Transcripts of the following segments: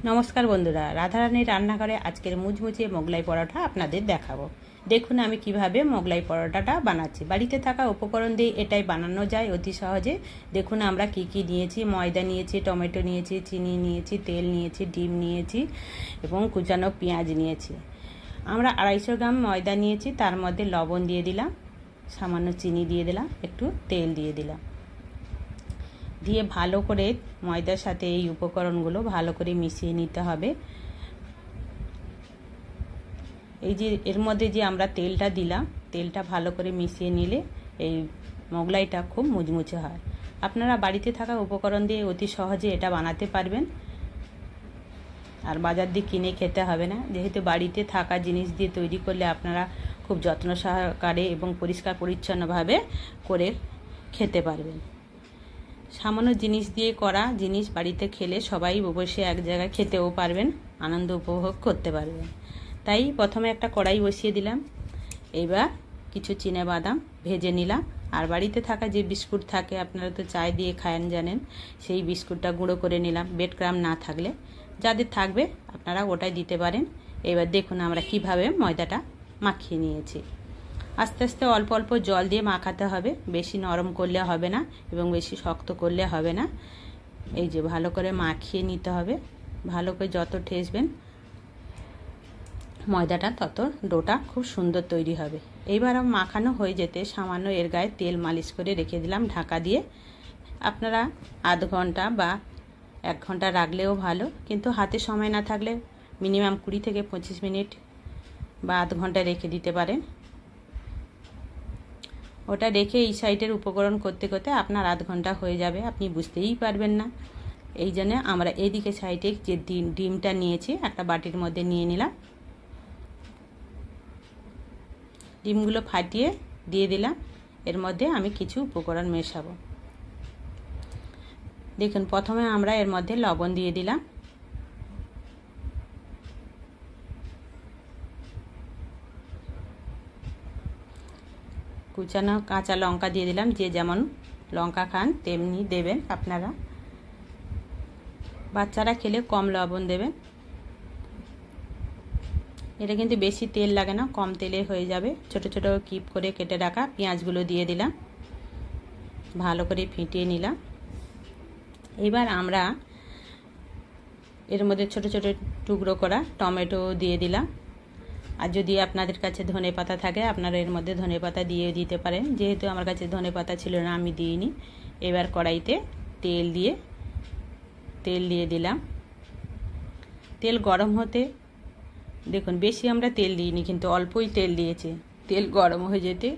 নমস্কার বন্ধুরা, রাধারানীর রান্নাঘরে আজকের মুচমুচে মোগলাই পরোটা আপনাদের দেখাবো। দেখুন আমি কিভাবে মোগলাই পরোটাটা বানাচ্ছি। বাড়িতে থাকা উপকরণ দিয়ে এটাই বানানো যায় অতি সহজে। দেখুন আমরা কি কি নিয়েছি। ময়দা নিয়েছি, টমেটো নিয়েছি, চিনি নিয়েছি, তেল নিয়েছি, ডিম নিয়েছি এবং কুচানো পেঁয়াজ নিয়েছি। আমরা 250 গ্রাম ময়দা নিয়েছি, তার মধ্যে লবণ দিয়ে দিলাম, সামান্য চিনি দিয়ে দিলাম, একটু তেল দিয়ে দিলাম, দিয়ে ভালো করে ময়দার সাথে এই উপকরণগুলো ভালো করে মিশিয়ে নিতে হবে। এই যে এর মধ্যে যে আমরা তেলটা দিলাম, তেলটা ভালো করে মিশিয়ে নিলে এই মোগলাইটা খুব মুচমুচে হয়। আপনারা বাড়িতে থাকা উপকরণ দিয়ে অতি সহজে এটা বানাতে পারবেন, আর বাজার দিয়ে কিনে খেতে হবে না। যেহেতু বাড়িতে থাকা জিনিস দিয়ে তৈরি করলে আপনারা খুব যত্ন সহকারে এবং পরিষ্কার পরিচ্ছন্নভাবে করে খেতে পারবেন। সামান্য জিনিস দিয়ে করা জিনিস বাড়িতে খেলে সবাই বসে এক জায়গায় খেতেও পারবেন, আনন্দ উপভোগ করতে পারবেন। তাই প্রথমে একটা কড়াই বসিয়ে দিলাম। এবার কিছু চিনাবাদাম ভেজে নিলাম, আর বাড়িতে থাকা যে বিস্কুট থাকে, আপনারা তো চায় দিয়ে খায়েন জানেন, সেই বিস্কুটটা গুঁড়ো করে নিলাম। ব্রেড ক্রাম্ব না থাকলে যাদের থাকবে আপনারা ওটাই দিতে পারেন। এবার দেখুন আমরা কিভাবে ময়দাটা মাখিয়ে নিয়েছি। আস্তে আস্তে অল্প অল্প জল দিয়ে মাখাতে হবে, বেশি নরম করলে হবে না এবং বেশি শক্ত করলে হবে না। এই যে ভালো করে মাখিয়ে নিতে হবে। ভালো করে যত ঠেসবেন ময়দাটা তত ডোটা খুব সুন্দর তৈরি হবে। এইবার মাখানো হয়ে যেতে সামান্য এর গায়ে তেল মালিশ করে রেখে দিলাম ঢাকা দিয়ে। আপনারা আধ ঘন্টা বা 1 ঘন্টা রাখলেও ভালো, কিন্তু হাতে সময় না থাকলে মিনিমাম 20 থেকে 25 মিনিট বা আধ ঘন্টা রেখে দিতে পারেন। ওটা রেখে এই সাইডের উপকরণ করতে করতে আপনার আধ ঘন্টা হয়ে যাবে, আপনি বুঝতেই পারবেন না। এই জন্য আমরা এদিকে সাইডে যে ডিমটা নিয়েছি একটা বাটির মধ্যে নিয়ে নিলাম। ডিমগুলো ফাটিয়ে দিয়ে দিলাম। এর মধ্যে আমি কিছু উপকরণ মেশাবো। দেখুন প্রথমে আমরা এর মধ্যে লবণ দিয়ে দিলাম, কুচানো কাঁচা লঙ্কা দিয়ে দিলাম। যে যেমন লঙ্কা খান তেমনি দেবেন আপনারা। বাচ্চারা খেলে কম লবণ দেবেন। এটা কিন্তু বেশি তেল লাগে না, কম তেলে হয়ে যাবে। ছোট ছোট কিপ করে কেটে রাখা পেঁয়াজগুলো দিয়ে দিলাম, ভালো করে ফেটিয়ে নিলাম। এবার আমরা এর মধ্যে ছোট ছোট টুকরো করা টমেটো দিয়ে দিলাম। আর যদি আপনাদের কাছে ধনেপাতা থাকে আপনারা এর মধ্যে ধনেপাতা দিয়ে দিতে পারেন। যেহেতু আমার কাছে ধনেপাতা ছিল না আমি দিইনি। এবার কড়াইতে তেল দিয়ে দিলাম। তেল গরম হতে দেখুন, বেশি আমরা তেল দিইনি কিন্তু অল্পই তেল দিয়েছি। তেল গরম হয়ে যেতে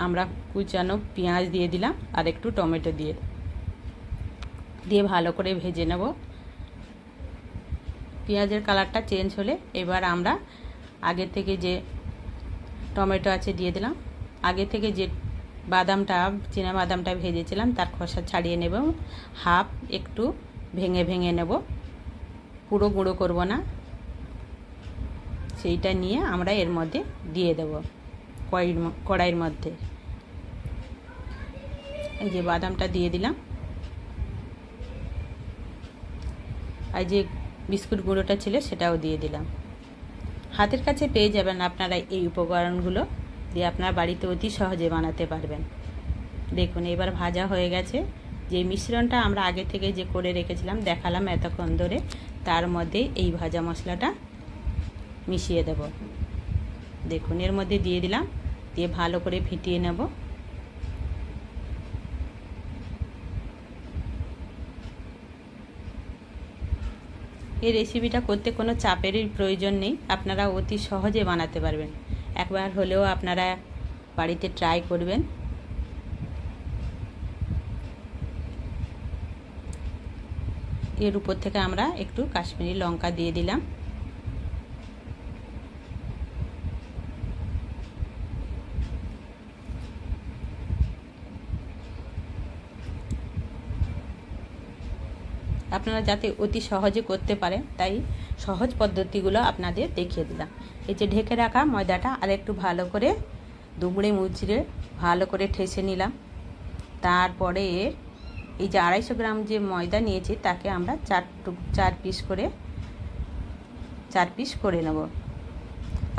আমরা কুচানো পেঁয়াজ দিয়ে দিলাম আর একটু টমেটো দিয়ে ভালো করে ভেজে নেব। পেঁয়াজের কালারটা চেঞ্জ হলে এবার আমরা আগে থেকে যে টমেটো আছে দিয়ে দিলাম। আগে থেকে যে চীনা বাদামটা ভেজেছিলাম তার খোসা ছাড়িয়ে নেব, হাফ একটু ভেঙে ভেঙে নেব, পুরো গুঁড়ো করব না। সেইটা নিয়ে আমরা এর মধ্যে দিয়ে দেব কড়াইয়ের মধ্যে। এই যে বাদামটা দিয়ে দিলাম, আর যে বিস্কুট গুঁড়োটা ছিল সেটাও দিয়ে দিলাম। হাতের কাছে পেয়ে যাবেন আপনারা এই উপকরণগুলো দিয়ে আপনারা বাড়িতে অতি সহজে বানাতে পারবেন। দেখুন এবার ভাজা হয়ে গেছে। যে মিশ্রণটা আমরা আগে থেকে যে করে রেখেছিলাম দেখালাম এতক্ষণ ধরে, তার মধ্যে এই ভাজা মশলাটা মিশিয়ে দেব। দেখুন এর মধ্যে দিয়ে দিলাম, দিয়ে ভালো করে ফেটিয়ে নেব। এই রেসিপিটা করতে কোনো চাপেরই প্রয়োজন নেই, আপনারা অতি সহজে বানাতে পারবেন। একবার হলেও আপনারা বাড়িতে ট্রাই করবেন। এর উপর থেকে আমরা একটু কাশ্মীরি লঙ্কা দিয়ে দিলাম। আপনারা যাতে অতি সহজে করতে পারেন তাই সহজ পদ্ধতিগুলো আপনাদের দেখিয়ে দিলাম। এই যে ঢেকে রাখা ময়দাটা আর একটু ভালো করে দুমড়ে মুচড়ে ভালো করে ঠেসে নিলাম। তারপরে এই যে 250 গ্রাম যে ময়দা নিয়েছি তাকে আমরা 4 পিস করে নেব।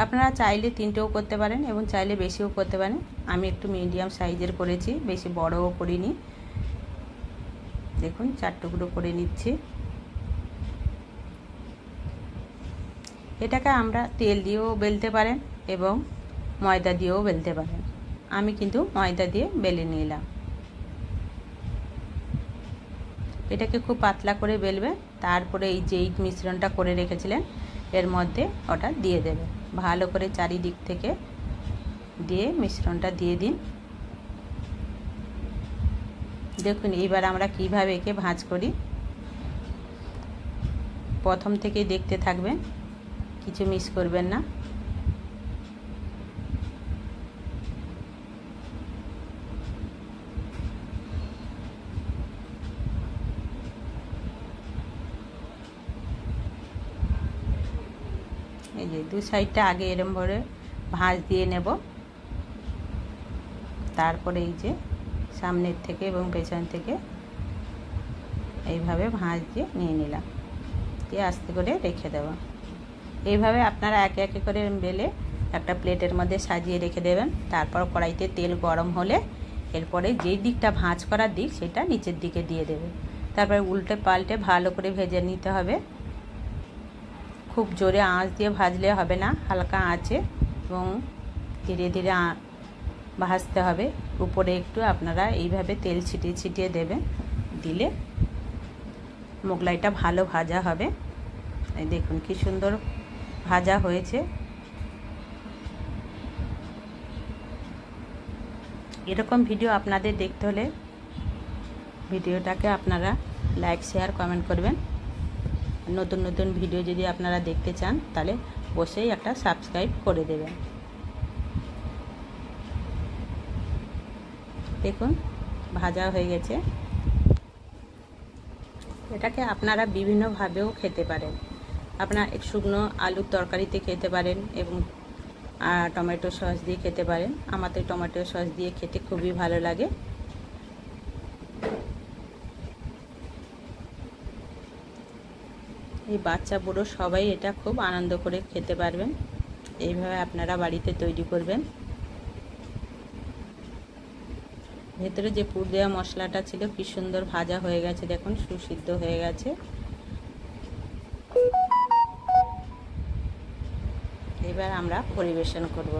আপনারা চাইলে 3টেও করতে পারেন এবং চাইলে বেশিও করতে পারেন। আমি একটু মিডিয়াম সাইজের করেছি, বেশি বড়ও করিনি। দেখুন 4 টুকরো করে নিচ্ছি। এটাকে আমরা তেল দিয়েও বেলতে পারেন এবং ময়দা দিয়েও বেলতে পারেন। আমি কিন্তু ময়দা দিয়ে বেলে নিলাম। এটাকে খুব পাতলা করে বেলবে, তারপরে এই যে মিশ্রণটা করে রেখেছিলেন এর মধ্যে ওটা দিয়ে দেবে। ভালো করে চারিদিক থেকে দিয়ে মিশ্রণটা দিয়ে দিন। দেখুন এইবার আমরা কিভাবে একে ভাঁজ করি, প্রথম থেকেই দেখতে থাকবেন, কিছু মিস করবেন না। এই যে 2 সাইডটা আগে এরম করে ভাঁজ দিয়ে নেব, তারপরে এই যে সামনের থেকে এবং পেছন থেকে এইভাবে ভাঁজ দিয়ে নিয়ে নিলাম, দিয়ে আস্তে করে রেখে দেব। এইভাবে আপনারা একে একে করে বেলে একটা প্লেটের মধ্যে সাজিয়ে রেখে দেবেন। তারপর কড়াইতে তেল গরম হলে এরপরে যেই দিকটা ভাঁজ করার দিক সেটা নিচের দিকে দিয়ে দেবে। তারপরে উল্টে পাল্টে ভালো করে ভেজে নিতে হবে। খুব জোরে আঁচ দিয়ে ভাজলে হবে না, হালকা আঁচে এবং ধীরে ধীরে ভাজতে হবে। উপরে একটু আপনারা এইভাবে তেল ছিটিয়ে ছিটিয়ে দেবেন, দিলে মোগলাইটা ভালো ভাজা হবে। এই দেখুন কি সুন্দর ভাজা হয়েছে। এরকম ভিডিও আপনাদের দেখতে হলে ভিডিওটাকে আপনারা লাইক শেয়ার কমেন্ট করবেন। নতুন নতুন ভিডিও যদি আপনারা দেখতে চান তাহলে বসেই একটা সাবস্ক্রাইব করে দেবেন। দেখুন ভাজা হয়ে গেছে। এটাকে আপনারা বিভিন্নভাবেও খেতে পারেন। আপনারা শুকনো আলুর তরকারিতে খেতে পারেন এবং টমেটো সস দিয়ে খেতে পারেন। আমার তো টমেটো সস দিয়ে খেতে খুবই ভালো লাগে। এই বাচ্চা বুড়ো সবাই এটা খুব আনন্দ করে খেতে পারবেন। এইভাবে আপনারা বাড়িতে তৈরি করবেন। ভেতরে যে পুর দেওয়া মশলাটা ছিল কি সুন্দর ভাজা হয়ে গেছে, দেখুন সুসিদ্ধ হয়ে গেছে। এবার আমরা পরিবেশন করব।